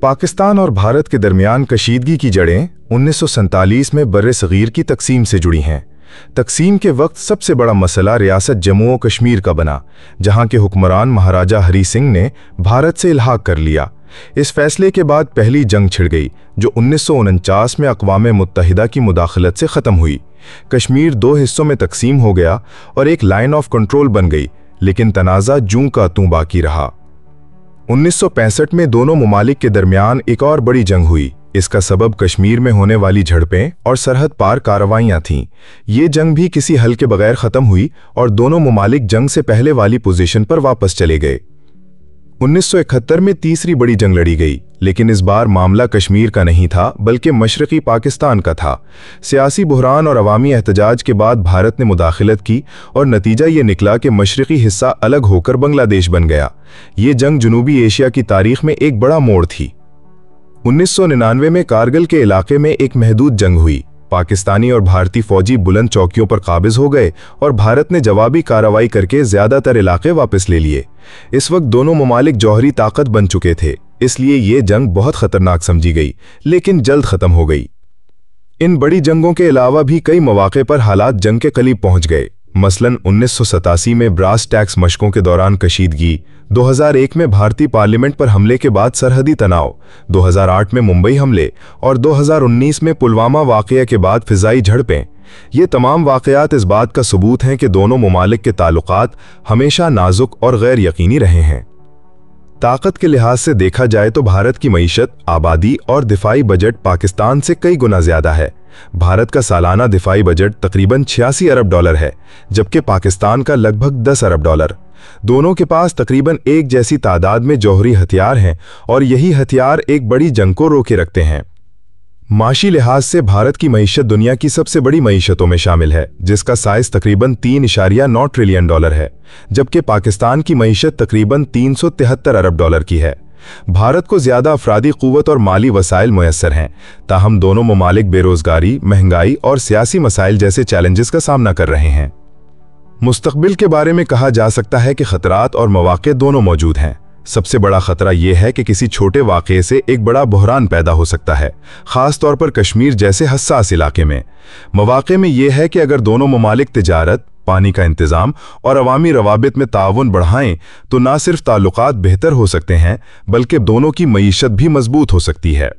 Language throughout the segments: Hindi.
पाकिस्तान और भारत के दरमियान कशीदगी की जड़ें 1947 में बर्र-ए-सगीर की तकसीम से जुड़ी हैं। तकसीम के वक्त सबसे बड़ा मसला रियासत जम्मू और कश्मीर का बना, जहां के हुक्मरान महाराजा हरी सिंह ने भारत से इल्हाक कर लिया। इस फैसले के बाद पहली जंग छिड़ गई, जो 1949 में अक़वाम मुत्तहिदा की मुदाखलत से ख़त्म हुई। कश्मीर दो हिस्सों में तकसीम हो गया और एक लाइन ऑफ कंट्रोल बन गई, लेकिन तनाज़ा जूं का तूं बाकी रहा। 1965 में दोनों ममालिक के दरमियान एक और बड़ी जंग हुई। इसका सबब कश्मीर में होने वाली झड़पें और सरहद पार कार्रवाइयां थीं। ये जंग भी किसी हल के बगैर ख़त्म हुई और दोनों ममालिक जंग से पहले वाली पोजीशन पर वापस चले गए। 1971 में तीसरी बड़ी जंग लड़ी गई, लेकिन इस बार मामला कश्मीर का नहीं था बल्कि मशरक़ी पाकिस्तान का था। सियासी बुहरान और अवामी एहतजाज के बाद भारत ने मुदाखलत की और नतीजा ये निकला कि मशरक़ी हिस्सा अलग होकर बांग्लादेश बन गया। ये जंग जनूबी एशिया की तारीख में एक बड़ा मोड़ थी। 1999 में कारगिल के इलाके में एक महदूद जंग हुई। पाकिस्तानी और भारतीय फौजी बुलंद चौकियों पर काबिज हो गए और भारत ने जवाबी कार्रवाई करके ज्यादातर इलाके वापस ले लिए। इस वक्त दोनों ममालिक जौहरी ताकत बन चुके थे, इसलिए ये जंग बहुत खतरनाक समझी गई, लेकिन जल्द खत्म हो गई। इन बड़ी जंगों के अलावा भी कई मौके पर हालात जंग के करीब पहुंच गए। मसलन 1987 में ब्रास टैक्स मशकों के दौरान कशीदगी, 2001 में भारतीय पार्लियामेंट पर हमले के बाद सरहदी तनाव, 2008 में मुंबई हमले और 2019 में पुलवामा वाक़या के बाद फिजाई झड़पें। ये तमाम वाक़यात इस बात का सबूत हैं कि दोनों ममालिक के ताल्लुकात हमेशा नाजुक और गैर यकीनी रहे हैं। ताकत के लिहाज से देखा जाए तो भारत की मईशत, आबादी और दिफाई बजट पाकिस्तान से कई गुना ज्यादा है। भारत का सालाना दिफाई बजट तकरीबन 86 अरब डॉलर है, जबकि पाकिस्तान का लगभग 10 अरब डॉलर। दोनों के पास तकरीबन एक जैसी तादाद में जौहरी हथियार हैं और यही हथियार एक बड़ी जंग को रोके रखते हैं। माशी लिहाज से भारत की मईशत दुनिया की सबसे बड़ी मईशतों में शामिल है, जिसका साइज तकरीबन 3.9 ट्रिलियन डॉलर है, जबकि पाकिस्तान की मईशत तकरीबन 373 अरब डॉलर की है। भारत को ज्यादा अफरादी क़ुव्वत और माली वसाइल मुयस्सर हैं, ताहम दोनों ममालिक बेरोजगारी, महंगाई और सियासी मसाइल जैसे चैलेंजेस का सामना कर रहे हैं। मुस्तकबिल के बारे में कहा जा सकता है कि खतरात और मौके दोनों मौजूद हैं। सबसे बड़ा खतरा यह है कि किसी छोटे वाक़ये से एक बड़ा बहरान पैदा हो सकता है, ख़ास तौर पर कश्मीर जैसे हसास इलाके में। मौके में यह है कि अगर दोनों ममालिक तिजारत, पानी का इंतज़ाम और अवामी रवाबित में ताउन बढ़ाएं तो न सिर्फ ताल्लुकात बेहतर हो सकते हैं, बल्कि दोनों की मईशत भी मजबूत हो सकती है।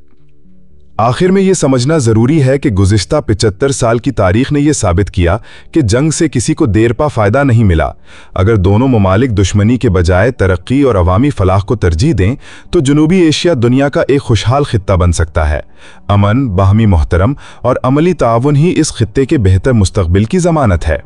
आखिर में यह समझना ज़रूरी है कि गुज़िश्ता 75 साल की तारीख ने यह साबित किया कि जंग से किसी को देरपा फ़ायदा नहीं मिला। अगर दोनों ममालिक दुश्मनी के बजाय तरक्की और अवामी फलाह को तरजीह दें तो जनूबी एशिया दुनिया का एक खुशहाल खित्ता बन सकता है। अमन, बाहमी मोहतरम और अमली ताउन ही इस खित्ते के बेहतर मुस्तकबिल की ज़मानत है।